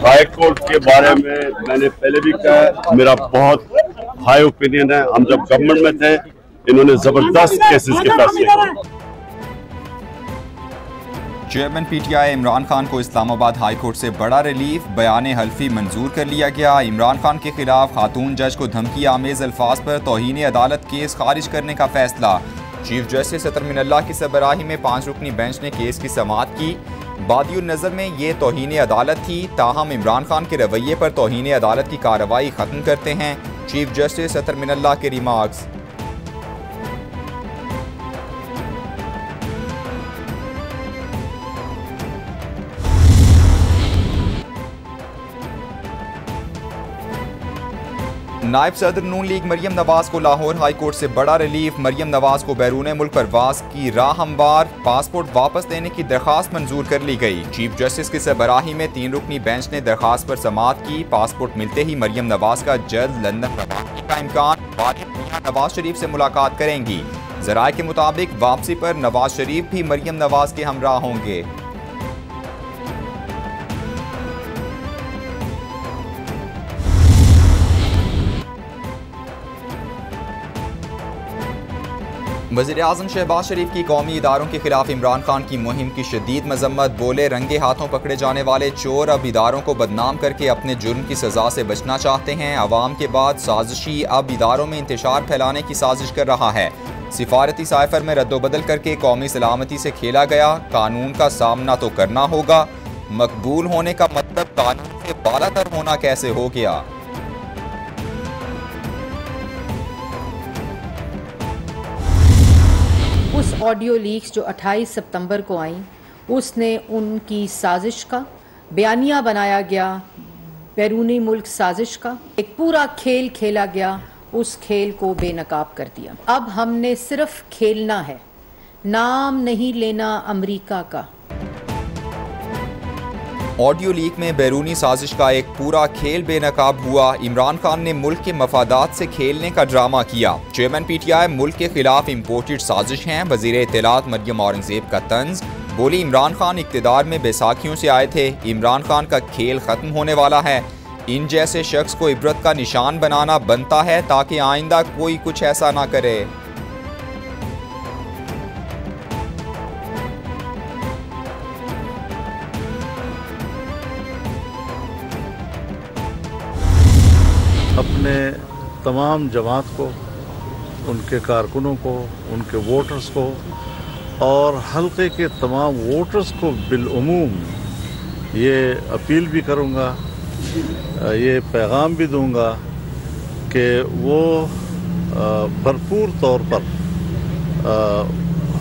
High court के बारे में मैंने पहले भी कहा, मेरा बहुत हाई ओपिनियन है। हम जब गवर्नमेंट में थे, इन्होंने जबरदस्त केसेस के फैसले किए। चेयरमैन पीटीआई इमरान खान को इस्लामाबाद हाई कोर्ट से बड़ा रिलीफ, बयान हल्फी मंजूर कर लिया गया। इमरान खान के खिलाफ खातून जज को धमकी आमेज अल्फाज पर तौहीन अदालत केस खारिज करने का फैसला। चीफ जस्टिस अतर मिनल्लाह की सरबराही में 5 रुकनी बेंच ने केस की समाअत की। बादियुन नज़र में ये तौहीन अदालत थी, ताहम इमरान खान के रवैये पर तौहीन अदालत की कार्रवाई ख़त्म करते हैं चीफ जस्टिस अतर मिनल्लाह के रिमार्क्स। नायब सदर नून लीग मरियम नवाज को लाहौर हाई कोर्ट से बड़ा रिलीफ। मरियम नवाज को बैरून मुल्क परवास की राह हमवार पासपोर्ट वापस लेने की दरखास्त मंजूर कर ली गई। चीफ जस्टिस की सरबराही में 3 रुकनी बेंच ने दरखास्त पर समाअत की। पासपोर्ट मिलते ही मरियम नवाज का जल्द लंदन रवानगी का इम्कान। नवाज शरीफ से मुलाकात करेंगी। ज़राए के मुताबिक वापसी पर नवाज शरीफ भी मरियम नवाज के हमराह होंगे। वज़ीर-ए-आज़म शहबाज शरीफ की कौमी इदारों के खिलाफ इमरान खान की मुहिम की शदीद मजम्मत। बोले, रंगे हाथों पकड़े जाने वाले चोर अब इदारों को बदनाम करके अपने जुर्म की सज़ा से बचना चाहते हैं। अवाम के बाद साजिशी अब इदारों में इंतशार फैलाने की साजिश कर रहा है। सिफारती साइफर में रद्दोबदल करके कौमी सलामती से खेला गया। कानून का सामना तो करना होगा। मकबूल होने का मतलब कानून से बालातर होना कैसे हो गया। उस ऑडियो लीक्स जो 28 सितंबर को आई, उसने उनकी साजिश का बयानिया बनाया गया। बैरूनी मुल्क साजिश का एक पूरा खेल खेला गया। उस खेल को बेनकाब कर दिया। अब हमने सिर्फ खेलना है, नाम नहीं लेना अमेरिका का। ऑडियो लीक में बैरूनी साजिश का एक पूरा खेल बेनकाब हुआ। इमरान खान ने मुल्क के मफादात से खेलने का ड्रामा किया। चेयरमैन पीटीआई मुल्क के खिलाफ इम्पोर्टेड साजिश हैं। वज़ीर इत्तलात मरियम औरंगज़ेब का तंज। बोली, इमरान खान इक़्तिदार में बैसाखियों से आए थे। इमरान खान का खेल ख़त्म होने वाला है। इन जैसे शख्स को इबरत का निशान बनाना बनता है ताकि आइंदा कोई कुछ ऐसा ना करे। अपने तमाम जमात को, उनके कारकुनों को, उनके वोटर्स को और हल्के के तमाम वोटर्स को बिलउमूम ये अपील भी करूँगा, ये पैगाम भी दूँगा कि वो भरपूर तौर पर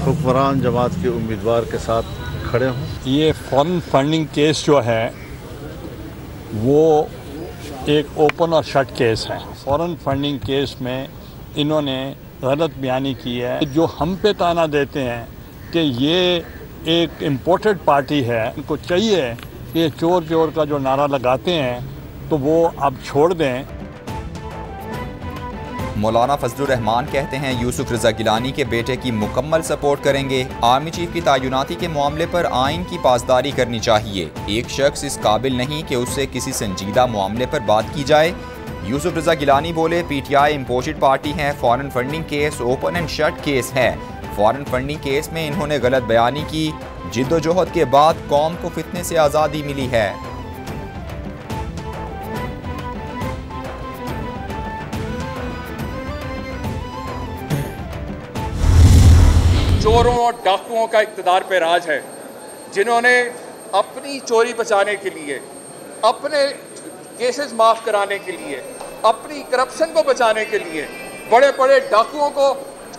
हुक्मरान जमात के उम्मीदवार के साथ खड़े हों। ये फॉरेन फंडिंग केस जो है वो एक ओपन और शट केस है। फॉरेन फंडिंग केस में इन्होंने गलत बयानी की है। जो हम पे ताना देते हैं कि ये एक इम्पोर्टेड पार्टी है, इनको चाहिए कि ये चोर चोर का जो नारा लगाते हैं तो वो अब छोड़ दें। मौलाना फजलुर रहमान कहते हैं यूसुफ रजा गिलानी के बेटे की मुकम्मल सपोर्ट करेंगे। आर्मी चीफ की तैनाती के मामले पर आइन की पासदारी करनी चाहिए। एक शख्स इस काबिल नहीं कि उससे किसी संजीदा मामले पर बात की जाए। यूसुफ रजा गिलानी बोले, पीटीआई इम्पोर्टेड पार्टी है। Foreign funding case open and shut case है। फॉरेन फंडिंग केस में इन्होंने गलत बयानी की। जिद्दोजहद के बाद कौम को फितने से आज़ादी मिली है। चोरों और डाकुओं का इक़्तिदार पे राज है, जिन्होंने अपनी चोरी बचाने के लिए, अपने केसेस माफ़ कराने के लिए, अपनी करप्शन को बचाने के लिए, बड़े बड़े डाकुओं को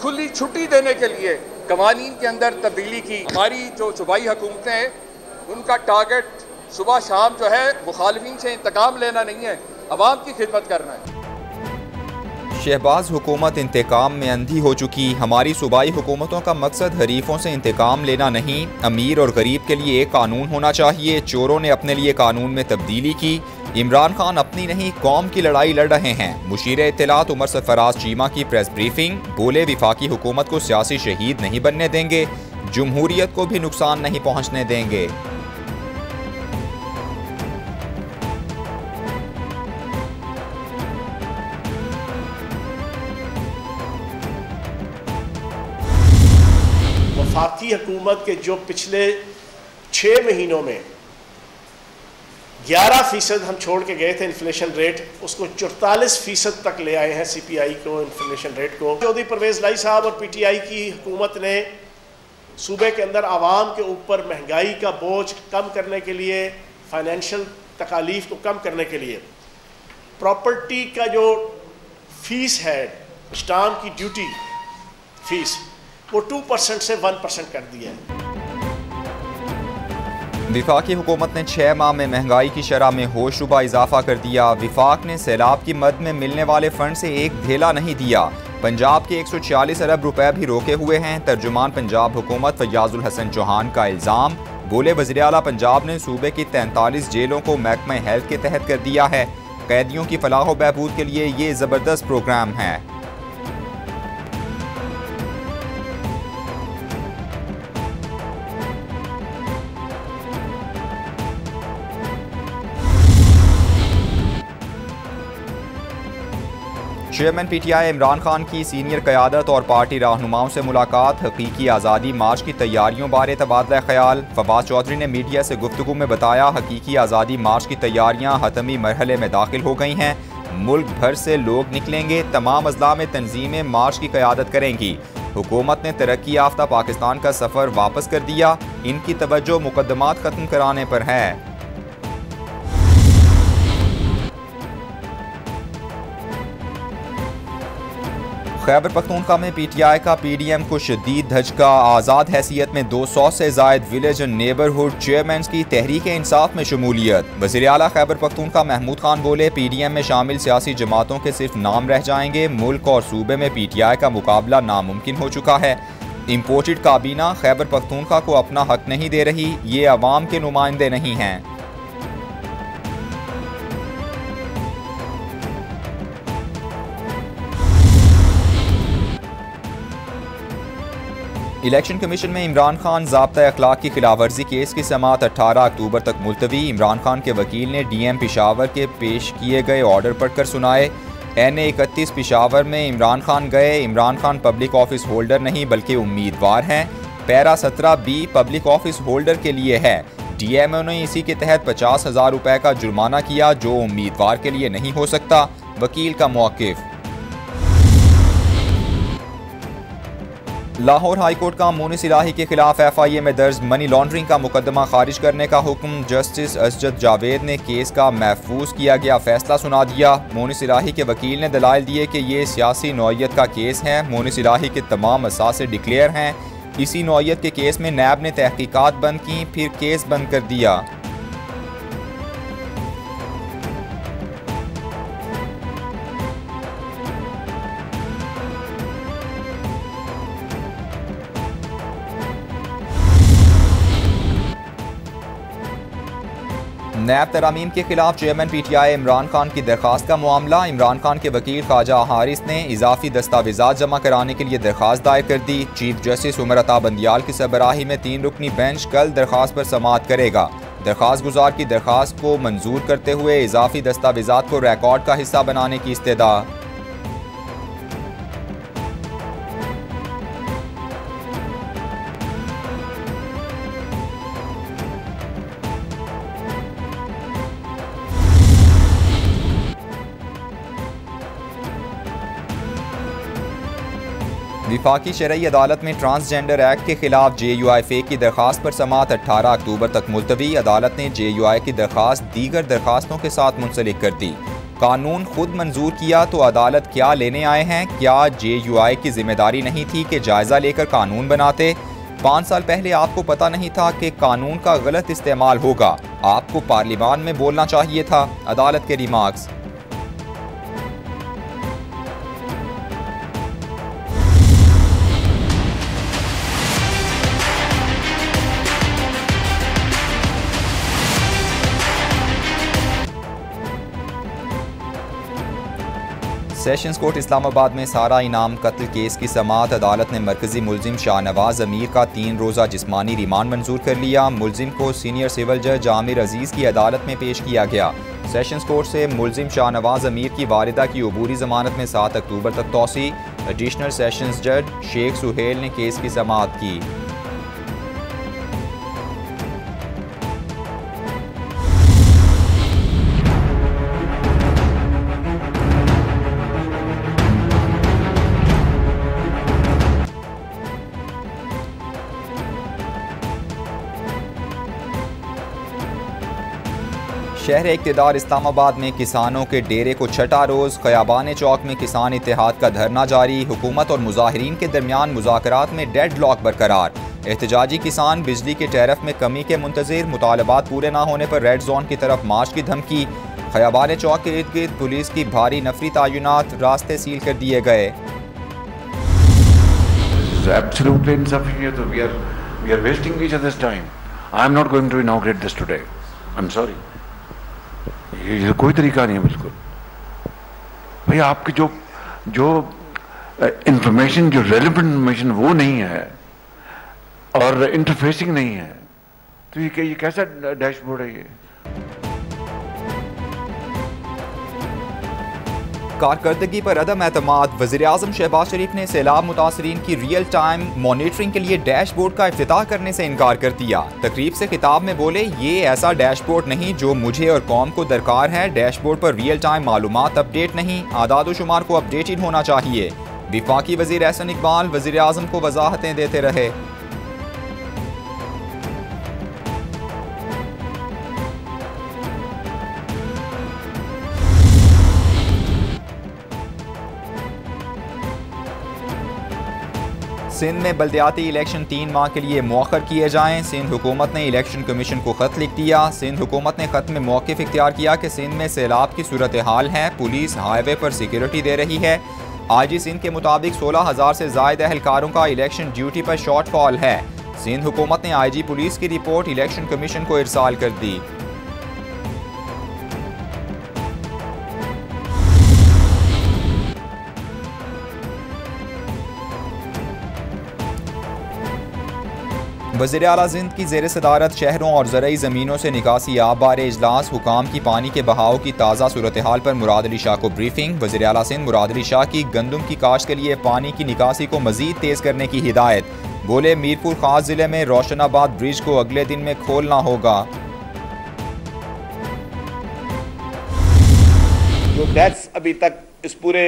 खुली छुट्टी देने के लिए कवानीन के अंदर तब्दीली की। हमारी जो सूबाई हुकूमतें हैं, उनका टारगेट सुबह शाम जो है मुखालिफिन से इंतकाम लेना नहीं है, अवाम की खिदमत करना है। शहबाज हुकूमत इंतकाम में अंधी हो चुकी। हमारी सूबाई हुकूमतों का मकसद हरीफों से इंतकाम लेना नहीं, अमीर और गरीब के लिए एक कानून होना चाहिए। चोरों ने अपने लिए कानून में तब्दीली की। इमरान खान अपनी नहीं कौम की लड़ाई लड़ रहे हैं। मुशीर इत्तलात उमर सरफराज चीमा की प्रेस ब्रीफिंग। बोले, विफाकी हुकूमत को सियासी शहीद नहीं बनने देंगे, जमहूरियत को भी नुकसान नहीं पहुँचने देंगे। वफाकी हुकूमत के जो पिछले 6 महीनों में 11% हम छोड़ के गए थे इन्फ्लेशन रेट, उसको 44% तक ले आए हैं CPI को, इन्फ्लेशन रेट को। चौधरी परवेज़ लाई साहब और PTI की हुकूमत ने सूबे के अंदर आवाम के ऊपर महंगाई का बोझ कम करने के लिए, फाइनेंशियल तकालीफ को कम करने के लिए प्रॉपर्टी का जो फीस है, स्टाम्प की ड्यूटी फीस, वो 2% से 1% कर दिया है। विफाकी हुकूमत ने 6 माह में महंगाई की शरह में होशरुबा इजाफा कर दिया। विफाक ने सैलाब की मद में मिलने वाले फंड से एक धेला नहीं दिया। पंजाब के 146 अरब रुपए भी रोके हुए हैं। तर्जुमान पंजाब हुकूमत फयाजुल हसन चौहान का इल्ज़ाम। बोले वज़ीर आला पंजाब ने सूबे की 43 जेलों को महकमा हेल्थ के तहत कर दिया है। कैदियों की फलाह व बहबूद के लिए ये ज़बरदस्त प्रोग्राम है। चेयरमैन PTI इमरान खान की सीनियर क़यादत और पार्टी रहनुमाओं से मुलाकात। हकीकी आज़ादी मार्च की तैयारियों बारे तबादला ख्याल। फवाद चौधरी ने मीडिया से गुफ्तगू में बताया, हकीकी आज़ादी मार्च की तैयारियां हतमी मरहले में दाखिल हो गई हैं। मुल्क भर से लोग निकलेंगे। तमाम अजला में तंजीमें मार्च की क़यादत करेंगी। हुकूमत ने तरक्की याफ्ता पाकिस्तान का सफ़र वापस कर दिया। इनकी तवज्जो मुकदमात ख़त्म कराने पर है। खैबर पख्तूनख्वा में PTI का PDM को शदीद धचका। आज़ाद हैसियत में 200 से ज़ायद विलेज एंड नेबरहुड चेयरमैन की तहरीक इंसाफ में शमूलियत। वज़ीर आला खैबर पख्तूनख्वा महमूद खान बोले, PDM में शामिल सियासी जमातों के सिर्फ नाम रह जाएंगे। मुल्क और सूबे में PTI का मुकाबला नामुमकिन हो चुका है। इम्पोर्टेड काबीना खैबर पख्तूनख्वा को अपना हक नहीं दे रही। ये अवाम के नुमाइंदे नहीं हैं। इलेक्शन कमीशन में इमरान खान ज़ाब्ता अखलाक की खिलाफवर्जी केस की समाअत 18 अक्टूबर तक मुलतवी। इमरान खान के वकील ने DM पेशावर के पेश किए गए ऑर्डर पढ़कर सुनाए। NA 31 पेशावर में इमरान खान गए। Imran Khan public office holder नहीं बल्कि उम्मीदवार हैं। Para 17B public office holder के लिए है। DMO ने इसी के तहत 50,000 रुपए का जुर्माना किया, जो उम्मीदवार के लिए नहीं हो सकता। वकील का मौक़िफ़। लाहौर हाईकोर्ट का मोनिस इलाही के खिलाफ FIA में दर्ज मनी लॉन्ड्रिंग का मुकदमा खारिज करने का हुक्म। जस्टिस असजद जावेद ने केस का महफूज किया गया फैसला सुना दिया। मोनिस इलाही के वकील ने दलाइल दिए कि ये सियासी नौइयत का केस है। मोनिस इलाही के तमाम असासे डिक्लेयर हैं। इसी नौइयत के केस में नैब ने तहकीकात बंद की, फिर केस बंद कर दिया। नैब तरामीम के खिलाफ चेयरमैन PTI इमरान खान की दरखास्त का मामला। इमरान खान के वकील ख्वाजा हारिस ने इजाफी दस्तावेजात जमा कराने के लिए दरखास्त दायर कर दी। चीफ जस्टिस उमर अता बंदियाल की सरबराही में 3 रुकनी बेंच कल दरखास्त पर समाअत करेगा। दरखास्त गुजार की दरखास्त को मंजूर करते हुए इजाफी दस्तावेजात को रिकॉर्ड का हिस्सा बनाने की इस्तेदा। विफाकी शरई अदालत में ट्रांसजेंडर एक्ट के खिलाफ JUI फेक की दरखास्त पर समाअत 18 अक्टूबर तक मुलतवी। अदालत ने JUI की दरखास्त दीगर दरखास्तों के साथ मुंसलिक कर दी। कानून खुद मंजूर किया तो अदालत क्या लेने आए हैं? क्या JUI की जिम्मेदारी नहीं थी कि जायजा लेकर कानून बनाते? 5 साल पहले आपको पता नहीं था कि कानून का गलत इस्तेमाल होगा? आपको पार्लियामान में बोलना चाहिए था। अदालत के रिमार्क्स। सेशंस कोर्ट इस्लामाबाद में सारा इनाम कत्ल केस की समाअत। अदालत ने मरकजी मुलजिम शाहनवाज अमीर का 3 रोज़ा जिस्मानी रिमांड मंजूर कर लिया। मुलजिम को सीनियर सिविल जज आमिर अजीज़ की अदालत में पेश किया गया। सेशंस कोर्ट से मुलजिम शाहनवाज अमीर की वालिदा की अबूरी जमानत में 7 अक्टूबर तक तौसी। एडिशनल सेशंस जज शेख सुहेल ने केस की समाअत की। शहर इक़्तिदार इस्लामाबाद में किसानों के डेरे को छठा रोज़ ख़याबान चौक में किसान इत्तेहाद का धरना जारी। हुकूमत और मुज़ाहिरीन के दरमियान मुज़ाकरात में डेडलॉक बरकरार। एहतजाजी किसान बिजली के टैरिफ में कमी के मुंतज़िर, मुतालबात पूरे ना होने पर रेड जोन की तरफ मार्च की धमकी। ख़याबान चौक के इर्द गिर्द पुलिस की भारी नफरी तायुनात, रास्ते सील कर दिए गए। Absolutely insufficient. We are wasting each other's time. I am not going to inaugurate this today. I'm sorry. ये कोई तरीका नहीं है बिल्कुल। भाई आपकी जो इंफॉर्मेशन, जो रेलेवेंट इंफॉर्मेशन वो नहीं है और इंटरफेसिंग नहीं है, तो ये कैसा डैशबोर्ड है ये? कारकर्दगी पर अदम एतमाद। वज़ीर-ए-आज़म शहबाज शरीफ ने सैलाब मुतासरीन की रियल टाइम मॉनिटरिंग के लिए डैशबोर्ड का इफ्तिताह करने से इनकार कर दिया। तकरीब से खिताब में बोले, ये ऐसा डैशबोर्ड नहीं जो मुझे और कौम को दरकार है। डैशबोर्ड पर रियल टाइम मालूमात अपडेट नहीं, आदाद व शुमार को अपडेटेड होना चाहिए। विफाकी वज़ीर एहसन इकबाल वज़ीर-ए-आज़म को वजाहतें देते रहे। सिंध में बल्दियाती इलेक्शन 3 माह के लिए मौखर किए जाएं। सिंध हुकूमत ने इलेक्शन कमीशन को खत लिख दिया। सिंध हुकूमत ने खत में मौक़िफ़ इख्तियार किया कि सिंध में सैलाब की सूरत हाल है, पुलिस हाईवे पर सिक्योरिटी दे रही है। आईजी सिंध के मुताबिक 16,000 से ज़ायद एहलकारों का इलेक्शन ड्यूटी पर शॉर्टफॉल है। सिंध हुकूमत ने आईजी पुलिस की रिपोर्ट इलेक्शन कमीशन को इरसाल कर दी। वज़ीर आला सिंध की ज़ेर सदारत शहरों और ज़रई ज़मीनों से निकासी आब बारे इजलास। हुकाम की पानी के बहाव की ताज़ा सूरत हाल पर मुराद अली शाह को ब्रीफिंग। वज़ीर आला सिंध मुराद अली शाह की गंदम की काश्त के लिए पानी की निकासी को मज़ीद तेज़ करने की हिदायत। बोले, मीरपुर खास ज़िले में रोशनाबाद ब्रिज को अगले दिन में खोलना होगा। जो डेथ्स अभी तक इस पूरे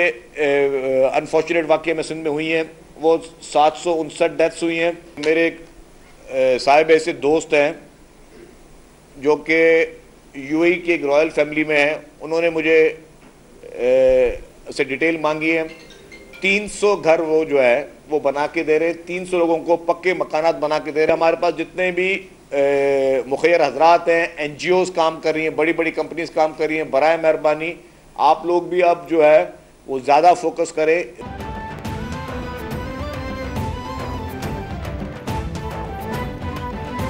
अनफॉर्चुनेट वाक़े में सिंध में हुई हैं, वो 759 डेथ्स हुई हैं। मेरे साहिब ऐसे दोस्त हैं जो कि यूएई की एक रॉयल फैमिली में हैं। उन्होंने मुझे से डिटेल मांगी है। 300 घर वो जो है वो बना के दे रहे, 300 लोगों को पक्के मकानात बना के दे रहे। हमारे पास जितने भी मुखैर हजरात हैं, NGOs काम कर रही हैं, बड़ी बड़ी कंपनीज काम कर रही हैं, बराए मेहरबानी आप लोग भी अब जो है वो ज़्यादा फोकस करें।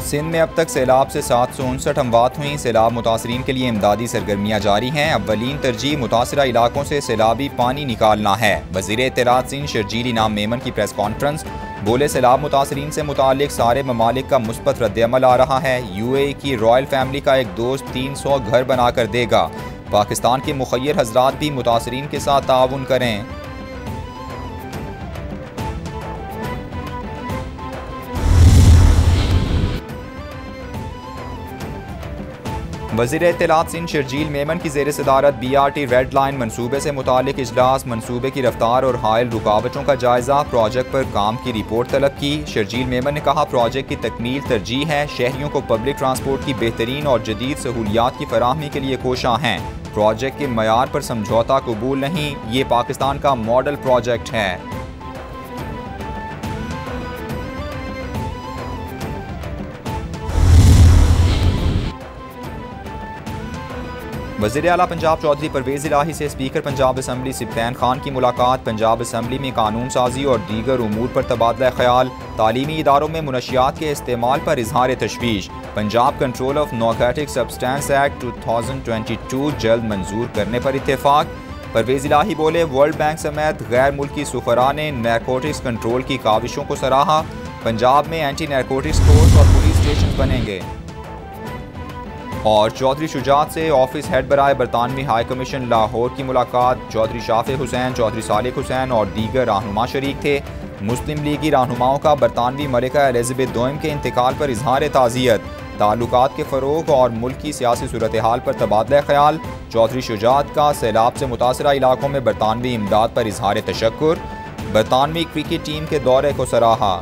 सिंध में अब तक सैलाब से 759 अमवात हुई। सैलाब मुतासरीन के लिए इमदादी सरगर्मियाँ जारी हैं। अव्वलीन तरजीह मुतासरा इलाकों से सैलाबी पानी निकालना है। वज़ीर इत्तलात सिंध शर्जील इनाम मेमन की प्रेस कॉन्फ्रेंस। बोले, सैलाब मुतासरीन से मुतालिक सारे ममालिक का मुस्बत रद्द-ए-अमल आ रहा है। UAE की रॉयल फैमिली का एक दोस्त 300 घर बना कर देगा। पाकिस्तान के मुखय्यर हजरात भी मुतासरीन के साथ ताउन करें। वज़ीर इत्तलात सिंध शर्जील मेमन की ज़ेर सदारत BRT रेड लाइन मनसूबे से मुतालिक इजलास। मनसूबे की रफ्तार और हायल रुकावटों का जायजा, प्रोजेक्ट पर काम की रिपोर्ट तलब की। शर्जील मेमन ने कहा, प्रोजेक्ट की तकमील तरजीह है। शहरियों को पब्लिक ट्रांसपोर्ट की बेहतरीन और जदीद सहूलियात की फराहमी के लिए कोशां हैं। प्रोजेक्ट के मयार पर समझौता कबूल नहीं, ये पाकिस्तान का मॉडल प्रोजेक्ट है। वज़ीर आला पंजाब चौधरी परवेज़ इलाही से स्पीकर पंजाब असम्बली सिब्तैन खान की मुलाकात। पंजाब असम्बली में कानून साजी और दीगर उमूर पर तबादला ख्याल। तालीमी इदारों में मुनशियात के इस्तेमाल पर इजहार तशवीश। Punjab control of narcotic substance act 2022 जल्द मंजूर करने पर इत्तेफाक। परवेज़ इलाही बोले, वर्ल्ड बैंक समेत गैर मुल्की सुफरा ने नारकोटिक्स कंट्रोल की काविशों को सराहा। पंजाब में एंटी नारकोटिक्स कोर्ट और पुलिस स्टेशन बनेंगे। और चौधरी शुजात से ऑफिस हेड बराए बरतानवी हाई कमीशन लाहौर की मुलाकात। चौधरी शाफे हुसैन, चौधरी सालिक हुसैन और दीगर रहनुमा शरीक थे। मुस्लिम लीगी रहनुमाओं का बरतानवी मलिका एलिज़ाबेथ दोम के इंतकाल पर इजहार ताज़ियत। ताल्लुकात के फ़रोग़ और मुल्क की सियासी सूरत हाल पर तबादला ख्याल। चौधरी शुजात का सैलाब से मुतासरा इलाकों में बरतानवी इमदाद पर इजहार तशक्कुर। बरतानवी क्रिकेट टीम के दौरे को सराहा।